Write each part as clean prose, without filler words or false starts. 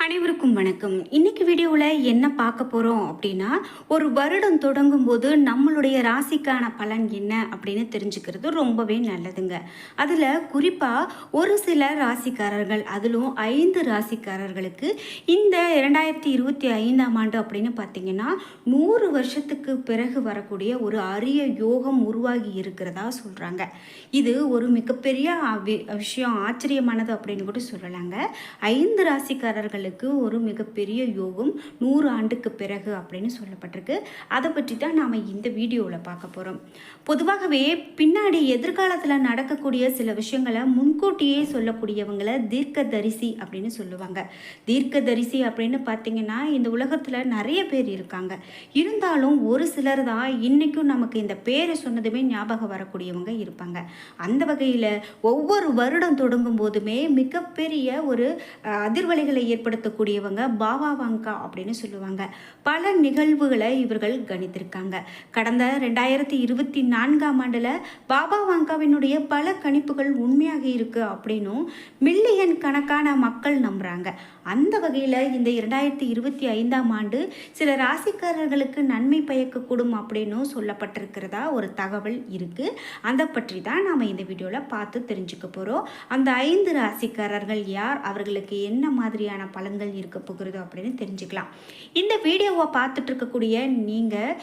அனைவருக்கும் வணக்கம். இன்னைக்கு வீடியோவில் என்ன பார்க்க போகிறோம் அப்படின்னா, ஒரு வருடம் தொடங்கும் போது நம்மளுடைய ராசிக்கான பலன் என்ன அப்படின்னு தெரிஞ்சுக்கிறது ரொம்பவே நல்லதுங்க. அதில் குறிப்பாக ஒரு சில ராசிக்காரர்கள், அதிலும் 5 ராசிக்காரர்களுக்கு இந்த 2025ஆம் ஆண்டு அப்படின்னு பார்த்தீங்கன்னா 100 வருஷத்துக்கு பிறகு வரக்கூடிய ஒரு அரிய யோகம் உருவாகி இருக்கிறதா சொல்கிறாங்க. இது ஒரு மிகப்பெரிய விஷயம், ஆச்சரியமானது அப்படின்னு கூட சொல்லலாங்க. 5 ராசிக்காரர்களுக்கு ஒரு மிகப்பெரிய யோகம் 100 ஆண்டுக்கு பிறகு அப்படின்னு சொல்லப்பட்டிருக்கு. அதை பற்றி தான் நாம் இந்த வீடியோவில் பார்க்க போகிறோம். பொதுவாகவே பின்னாடி எதிர்காலத்தில் நடக்கக்கூடிய சில விஷயங்களை முன்கூட்டியே சொல்லக்கூடியவங்களை தீர்க்கதரிசி அப்படின்னு சொல்லுவாங்க. தீர்க்கதரிசி அப்படின்னு பார்த்தீங்கன்னா இந்த உலகத்தில் நிறைய பேர் இருக்காங்க. இருந்தாலும் ஒரு சிலர் தான் இன்றைக்கும் நமக்கு இந்த பேரை சொன்னதுமே ஞாபகம் வரக்கூடியவங்க இருப்பாங்க. அந்த வகையில் ஒவ்வொரு வருடம் தொடங்கும் போதுமே மிகப்பெரிய ஒரு அதிர்வலைகளை ஏற்படுத்தக்கூடியவங்க பாபா வாங்கா அப்படின்னு சொல்லுவாங்க. பல நிகழ்வுகளை இவர்கள் கணித்திருக்காங்க. கடந்த 2024ஆம் ஆண்டில் பாபா வாங்காவினுடைய பல கணிப்புகள் உண்மையாக இருக்கு அப்படின்னும் மில்லியன் கணக்கான மக்கள் நம்புறாங்க. அந்த வகையில் இந்த 2025ஆம் ஆண்டு சில ராசிக்காரர்களுக்கு நன்மை பயக்கக்கூடும் அப்படின்னும் சொல்லப்பட்டிருக்கிறதா ஒரு தகவல் இருக்கு. அதை பற்றி தான் நாம் இந்த வீடியோவில் பார்த்து தெரிஞ்சுக்க போகிறோம். அந்த 5 ராசிக்காரர்கள் யார், அவர்களுக்கு என்ன மாதிரியான பலன்கள் இருக்க போகிறது அப்படின்னு தெரிஞ்சுக்கலாம். இந்த வீடியோவை பார்த்துட்டு இருக்கக்கூடிய நீங்கள்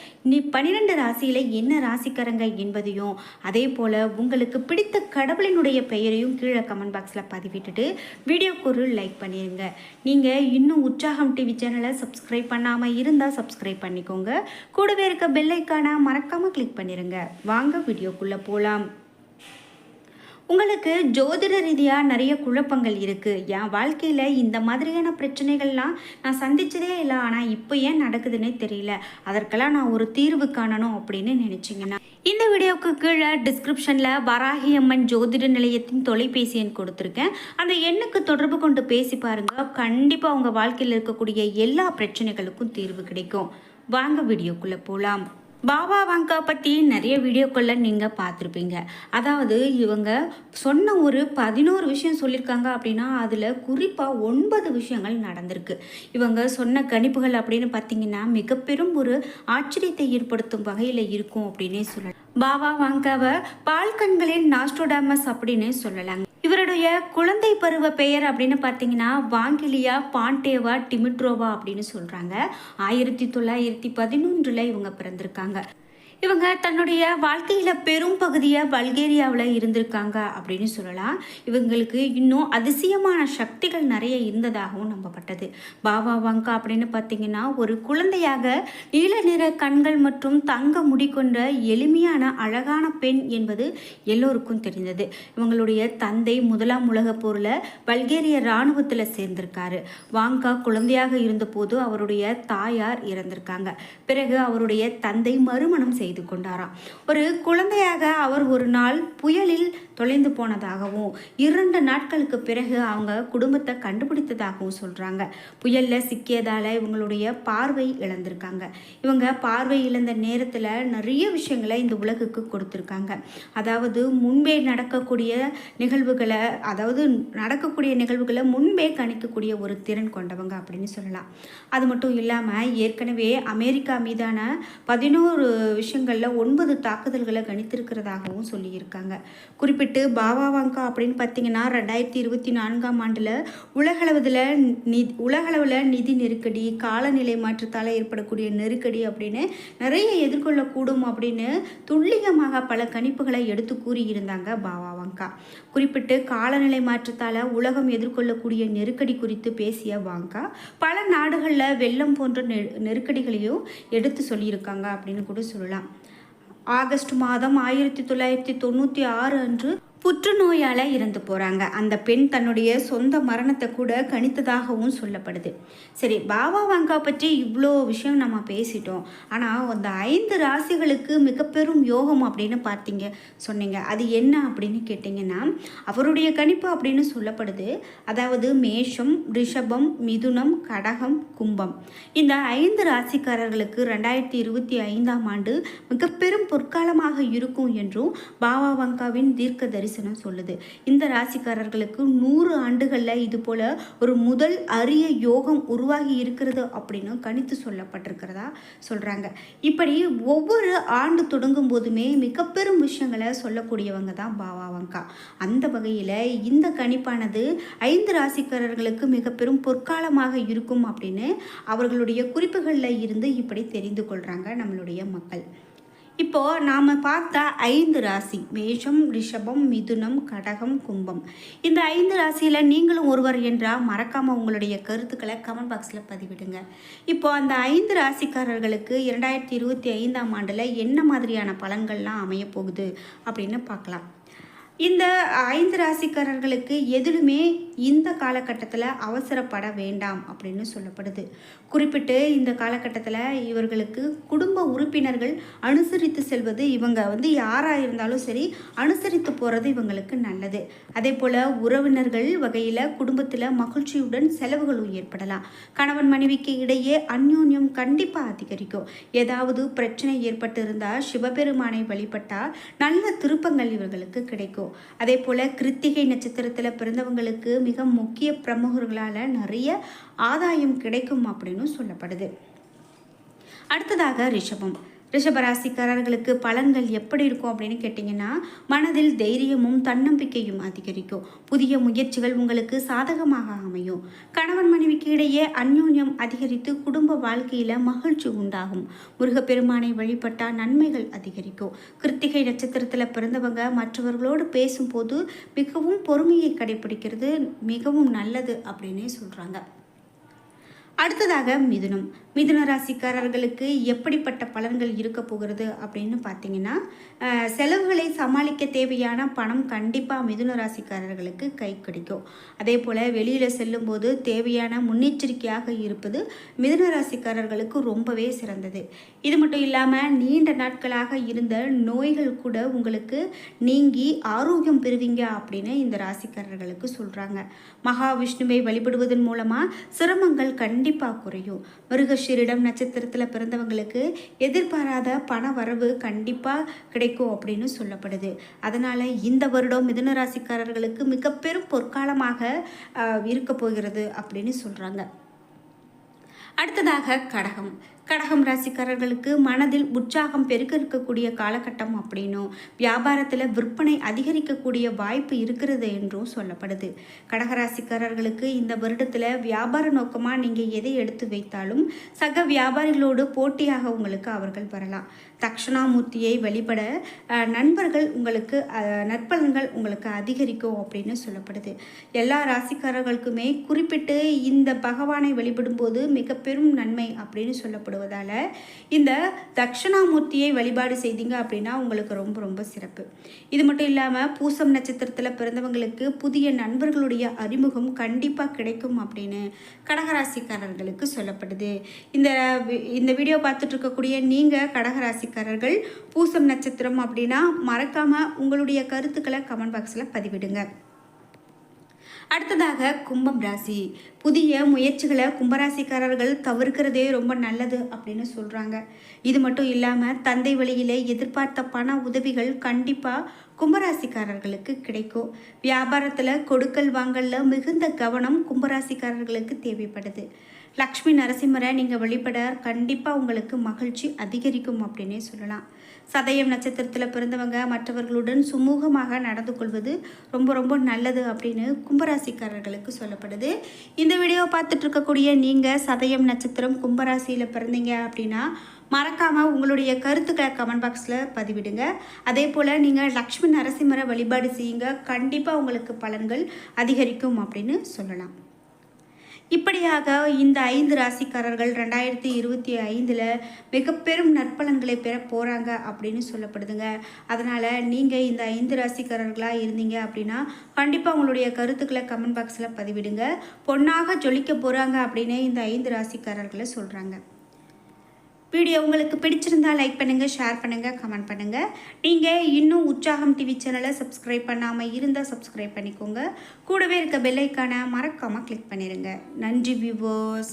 12 ராசியில் என்ன ராசிக்காரங்க என்பதையும் அதே போல் உங்களுக்கு பிடித்த கடவுளினுடைய பெயரையும் கீழே கமெண்ட் பாக்ஸில் பதிவிட்டுட்டு வீடியோக்கு ஒரு லைக் பண்ணிடுங்க. நீங்கள் இன்னும் உற்சாகம் டிவி சேனலை சப்ஸ்கிரைப் பண்ணாமல் இருந்தால் சப்ஸ்கிரைப் பண்ணிக்கோங்க. கூடவே இருக்க பெல் ஐக்கானை மறக்காமல் கிளிக் பண்ணிடுங்க. வாங்க வீடியோக்குள்ளே போகலாம். உங்களுக்கு ஜோதிட ரீதியாக நிறைய குழப்பங்கள் இருக்குது. என் வாழ்க்கையில் இந்த மாதிரியான பிரச்சனைகள்லாம் நான் சந்தித்ததே இல்லை, ஆனால் இப்போ ஏன் நடக்குதுன்னே தெரியல, அதற்கெல்லாம் நான் ஒரு தீர்வு காணணும் அப்படின்னு நினச்சிங்கன்னா இந்த வீடியோவுக்கு கீழே டிஸ்கிரிப்ஷனில் வராகி அம்மன் ஜோதிட நிலையத்தின் தொலைபேசி எண் கொடுத்துருக்கேன். அந்த எண்ணுக்கு தொடர்பு கொண்டு பேசி பாருங்கள். கண்டிப்பாக உங்கள் வாழ்க்கையில் இருக்கக்கூடிய எல்லா பிரச்சனைகளுக்கும் தீர்வு கிடைக்கும். வாங்க வீடியோக்குள்ளே போகலாம். பாபா வாங்கா பற்றி நிறைய வீடியோக்களில் நீங்கள் பார்த்துருப்பீங்க. அதாவது இவங்க சொன்ன ஒரு 11 விஷயம் சொல்லியிருக்காங்க அப்படின்னா அதில் குறிப்பாக 9 விஷயங்கள் நடந்திருக்கு. இவங்க சொன்ன கணிப்புகள் அப்படின்னு பார்த்தீங்கன்னா மிக பெரும் ஒரு ஆச்சரியத்தை ஏற்படுத்தும் வகையில் இருக்கும் அப்படின்னே சொல்லலாம். பாபா வாங்காவை பால்கன்களின் நாஸ்ட்ரோடாமஸ் அப்படின்னு சொல்லலாங்க. இவருடைய குழந்தை பருவ பெயர் அப்படின்னு பார்த்தீங்கன்னா வாங்கிலியா பாண்டேவா டிமிட்ரோவா அப்படின்னு சொல்கிறாங்க. 1911 இவங்க பிறந்திருக்காங்க. இவங்க தன்னுடைய வாழ்க்கையில் பெரும் பகுதியை பல்கேரியாவில் இருந்திருக்காங்க அப்படின்னு சொல்லலாம். இவங்களுக்கு இன்னும் அதிசயமான சக்திகள் நிறைய இருந்ததாகவும் நம்பப்பட்டது. பாபா வாங்கா அப்படின்னு பார்த்தீங்கன்னா ஒரு குழந்தையாக நீல நிற கண்கள் மற்றும் தங்க முடி கொண்ட எளிமையான அழகான பெண் என்பது எல்லோருக்கும் தெரிந்தது. இவங்களுடைய தந்தை 1ஆம் உலகப் போரில் பல்கேரிய இராணுவத்தில் சேர்ந்திருக்காரு. வாங்கா குழந்தையாக இருந்தபோது அவருடைய தாயார் இறந்திருக்காங்க. பிறகு அவருடைய தந்தை மறுமணம் செய்து கொண்டாராம். ஒரு குழந்தையாக அவர் ஒரு நாள் புயலில் தொலைந்து போனதாகவும் 2 நாட்களுக்கு பிறகு அவங்க குடும்பத்தை கண்டுபிடித்ததாகவும் சொல்றாங்க. புயல்ல சிக்கியதால இவங்களுடைய பார்வை இழந்திருக்காங்க. இவங்க பார்வை இழந்த நேரத்தில் நிறைய விஷயங்களை இந்த உலகுக்கு கொடுத்துருக்காங்க. அதாவது முன்பே நடக்கக்கூடிய நிகழ்வுகளை முன்பே கணிக்கக்கூடிய ஒரு திறன் கொண்டவங்க அப்படின்னு சொல்லலாம். அது மட்டும் இல்லாமல் ஏற்கனவே அமெரிக்கா மீதான 11 விஷயங்களில் 9 தாக்குதல்களை கணித்திருக்கிறதாகவும் சொல்லியிருக்காங்க. குறிப்பிட்டு பாபா வாங்கா அப்படின்னு பார்த்தீங்கன்னா 2024ஆம் ஆண்டில் உலகளவில் நிதி நெருக்கடி, காலநிலை மாற்றத்தால் ஏற்படக்கூடிய நெருக்கடி அப்படின்னு நிறைய எதிர்கொள்ளக்கூடும் அப்படின்னு துல்லியமாக பல கணிப்புகளை எடுத்து கூறியிருந்தாங்க பாபா வாங்கா. குறிப்பிட்டு காலநிலை மாற்றத்தால் உலகம் எதிர்கொள்ளக்கூடிய நெருக்கடி குறித்து பேசிய வாங்கா பல நாடுகளில் வெள்ளம் போன்ற நெருக்கடிகளையும் எடுத்து சொல்லியிருக்காங்க அப்படின்னு கூட சொல்லலாம். ஆகஸ்ட் மாதம் 1996 அன்று புற்றுநோயால் இறந்து போகிறாங்க. அந்த பெண் தன்னுடைய சொந்த மரணத்தை கூட கணித்ததாகவும் சொல்லப்படுது. சரி, பாபா வாங்கா பற்றி இவ்வளோ விஷயம் நம்ம பேசிட்டோம். ஆனால் அந்த 5 ராசிகளுக்கு மிக பெரும் யோகம் அப்படின்னு சொன்னீங்க. அது என்ன அப்படின்னு கேட்டிங்கன்னா அவருடைய கணிப்பு அப்படின்னு சொல்லப்படுது. அதாவது மேஷம், ரிஷபம், மிதுனம், கடகம், கும்பம் இந்த 5 ராசிக்காரர்களுக்கு 2025ஆம் ஆண்டு மிக பெரும் பொற்காலமாக இருக்கும் என்றும் பாபா வாங்காவின் தீர்க்கதரிசி தரிசனம் சொல்லுது. இந்த ராசிக்காரர்களுக்கு 100 ஆண்டுகளில் இது போல் ஒரு முதல் அரிய யோகம் உருவாகி இருக்கிறது அப்படின்னு கணித்து சொல்லப்பட்டிருக்கிறதா சொல்கிறாங்க. இப்படி ஒவ்வொரு ஆண்டு தொடங்கும் போதுமே மிக பெரும் விஷயங்களை சொல்லக்கூடியவங்க தான் பாவா வங்கா. அந்த வகையில் இந்த கணிப்பானது 5 ராசிக்காரர்களுக்கு மிக பெரும் பொற்காலமாக இருக்கும் அப்படின்னு அவர்களுடைய குறிப்புகளில் இருந்து இப்படி தெரிந்து கொள்கிறாங்க நம்மளுடைய மக்கள். இப்போது நாம் பார்த்த 5 ராசி மேஷம், ரிஷபம், மிதுனம், கடகம், கும்பம். இந்த 5 ராசியில் நீங்களும் ஒருவர் என்றால் மறக்காமல் உங்களுடைய கருத்துக்களை கமெண்ட் பாக்ஸில் பதிவிடுங்க. இப்போது அந்த 5 ராசிக்காரர்களுக்கு 2025ஆம் ஆண்டில் என்ன மாதிரியான பலன்கள்லாம் அமையப்போகுது அப்படின்னு பார்க்கலாம். இந்த 5 ராசிக்காரர்களுக்கு எதிலுமே இந்த காலகட்டத்தில் அவசரப்பட வேண்டாம் அப்படின்னு சொல்லப்படுது. குறிப்பிட்டு இந்த காலகட்டத்தில் இவர்களுக்கு குடும்ப உறுப்பினர்கள் அனுசரித்து செல்வது, இவங்க யாராக இருந்தாலும் சரி அனுசரித்து போகிறது இவங்களுக்கு நல்லது. அதே போல் உறவினர்கள் வகையில் குடும்பத்தில் மகிழ்ச்சியுடன் செலவுகளும் ஏற்படலாம். கணவன் மனைவிக்கு இடையே அந்யோன்யம் கண்டிப்பாக அதிகரிக்கும். ஏதாவது பிரச்சனை ஏற்பட்டு இருந்தால் சிவபெருமானை வழிபட்டால் நல்ல திருப்பங்கள் இவர்களுக்கு கிடைக்கும். அதே போல் கிருத்திகை நட்சத்திரத்தில் பிறந்தவங்களுக்கு மிக முக்கிய பிரமுகர்களால் நிறைய ஆதாயம் கிடைக்கும் அப்படின்னு சொல்லப்படுது. அடுத்ததாக ரிஷபம். ரிஷபராசிக்காரர்களுக்கு பலன்கள் எப்படி இருக்கும் அப்படின்னு கேட்டிங்கன்னா, மனதில் தைரியமும் தன்னம்பிக்கையும் அதிகரிக்கும். புதிய முயற்சிகள் உங்களுக்கு சாதகமாக அமையும். கணவன் மனைவிக்கு இடையே அந்யோன்யம் அதிகரித்து குடும்ப வாழ்க்கையில் மகிழ்ச்சி உண்டாகும். முருகப்பெருமானை வழிபட்டால் நன்மைகள் அதிகரிக்கும். கிருத்திகை நட்சத்திரத்தில் பிறந்தவங்க மற்றவர்களோடு பேசும்போது மிகவும் பொறுமையை கடைபிடிக்கிறது மிகவும் நல்லது அப்படின்னே சொல்கிறாங்க. அடுத்ததாக மிதுனம். மிதுன ராசிக்காரர்களுக்கு எப்படிப்பட்ட பலன்கள் இருக்க போகிறது அப்படின்னு பார்த்தீங்கன்னா, செலவுகளை சமாளிக்க தேவையான பணம் கண்டிப்பாக மிதுன ராசிக்காரர்களுக்கு கை கிடைக்கும். அதே போல் வெளியில் செல்லும்போது தேவையான முன்னெச்சரிக்கையாக இருப்பது மிதுன ராசிக்காரர்களுக்கு ரொம்பவே சிறந்தது. இது மட்டும் இல்லாமல் நீண்ட நாட்களாக இருந்த நோய்கள் கூட உங்களுக்கு நீங்கி ஆரோக்கியம் பெறுவீங்க அப்படின்னு இந்த ராசிக்காரர்களுக்கு சொல்கிறாங்க. மகாவிஷ்ணுவை வழிபடுவதன் மூலமாக சிரமங்கள் கண்டிப்பாக குறையும். மிருகஷீரிடம் நட்சத்திரத்தில் பிறந்தவங்களுக்கு எதிர்பாராத பண வரவு கண்டிப்பாக கிடைக்கும் அப்படின்னு சொல்லப்படுது. அதனால் இந்த வருடம் மிதுன ராசிக்காரர்களுக்கு மிக பெரும் பொற்காலமாக இருக்க போகிறது அப்படின்னு சொல்கிறாங்க. அடுத்ததாக கடகம். கடகம் ராசிக்காரர்களுக்கு மனதில் உற்சாகம் பெருக்க இருக்கக்கூடிய காலகட்டம் அப்படின்னும் வியாபாரத்தில் விற்பனை அதிகரிக்கக்கூடிய வாய்ப்பு இருக்கிறது என்றும் சொல்லப்படுது. கடகராசிக்காரர்களுக்கு இந்த வருடத்தில் வியாபார நோக்கமாக நீங்கள் எதை எடுத்து வைத்தாலும் சக வியாபாரிகளோடு போட்டியாக உங்களுக்கு அவர்கள் வரலாம். தக்ஷணாமூர்த்தியை வழிபட நண்பர்கள் உங்களுக்கு நற்பலன்கள் உங்களுக்கு அதிகரிக்கும் அப்படின்னு சொல்லப்படுது. எல்லா ராசிக்காரர்களுக்குமே குறிப்பிட்டு இந்த பகவானை வழிபடும்போது மிக பெரும் நன்மை அப்படின்னு சொல்லப்படுவதால் இந்த தக்ஷணாமூர்த்தியை வழிபாடு செய்தீங்க அப்படின்னா உங்களுக்கு ரொம்ப ரொம்ப சிறப்பு. இது மட்டும் இல்லாமல் பூசம் நட்சத்திரத்தில் பிறந்தவங்களுக்கு புதிய நண்பர்களுடைய அறிமுகம் கண்டிப்பாக கிடைக்கும் அப்படின்னு கடகராசிக்காரர்களுக்கு சொல்லப்படுது. இந்த வீடியோ பார்த்துட்டு இருக்கக்கூடிய நீங்கள் கடகராசிக்காரர்கள் பூசம் நட்சத்திரம் அப்படின்னா மறக்காமல் உங்களுடைய கருத்துக்களை கமெண்ட் பாக்ஸில் பதிவிடுங்க. அடுத்ததாக கும்பம் ராசி. புதிய முயற்சிகளை கும்பராசிக்காரர்கள் தவிர்க்கிறதே ரொம்ப நல்லது அப்படின்னு சொல்கிறாங்க. இது மட்டும் இல்லாமல் தந்தை வழியிலே எதிர்பார்த்த பண உதவிகள் கண்டிப்பாக கும்பராசிக்காரர்களுக்கு கிடைக்கும். வியாபாரத்தில் கொடுக்கல் வாங்கல்ல மிகுந்த கவனம் கும்பராசிக்காரர்களுக்கு தேவைப்படுது. லக்ஷ்மி நரசிம்மரை நீங்கள் வழிபட கண்டிப்பாக உங்களுக்கு மகிழ்ச்சி அதிகரிக்கும் அப்படின்னே சொல்லலாம். சதயம் நட்சத்திரத்தில் பிறந்தவங்க மற்றவர்களுடன் சுமூகமாக நடந்து கொள்வது ரொம்ப ரொம்ப நல்லது அப்படின்னு கும்பராசிக்காரர்களுக்கு சொல்லப்படுது. இந்த வீடியோ பார்த்துட்டு இருக்கக்கூடிய நீங்கள் சதயம் நட்சத்திரம் கும்பராசியில் பிறந்தீங்க அப்படின்னா மறக்காமல் உங்களுடைய கருத்துக்களை கமெண்ட் பாக்ஸில் பதிவிடுங்க. அதே போல் நீங்கள் லக்ஷ்மி நரசிம்மரை வழிபாடு செய்யுங்க, கண்டிப்பாக உங்களுக்கு பலன்கள் அதிகரிக்கும் அப்படின்னு சொல்லலாம். இப்படியாக இந்த 5 ராசிக்காரர்கள் 2025 மிக பெரும் நற்பலன்களை பெற போகிறாங்க அப்படின்னு சொல்லப்படுதுங்க. அதனால் நீங்கள் இந்த 5 ராசிக்காரர்களாக இருந்தீங்க அப்படின்னா கண்டிப்பாக உங்களுடைய கருத்துக்களை கமெண்ட் பாக்ஸில் பதிவிடுங்க. பொன்னாக ஜொலிக்க போகிறாங்க அப்படின்னு இந்த 5 ராசிக்காரர்களை சொல்கிறாங்க. வீடியோ உங்களுக்கு பிடிச்சிருந்தால் லைக் பண்ணுங்கள், ஷேர் பண்ணுங்கள், கமெண்ட் பண்ணுங்கள். நீங்கள் இன்னும் உற்சாகம் டிவி சேனலை சப்ஸ்கிரைப் பண்ணாமல் இருந்தால் சப்ஸ்கிரைப் பண்ணிக்கோங்க. கூடவே இருக்க பெல் ஐக்கானை மறக்காமல் கிளிக் பண்ணிடுங்க. நன்றி வியூவர்ஸ்.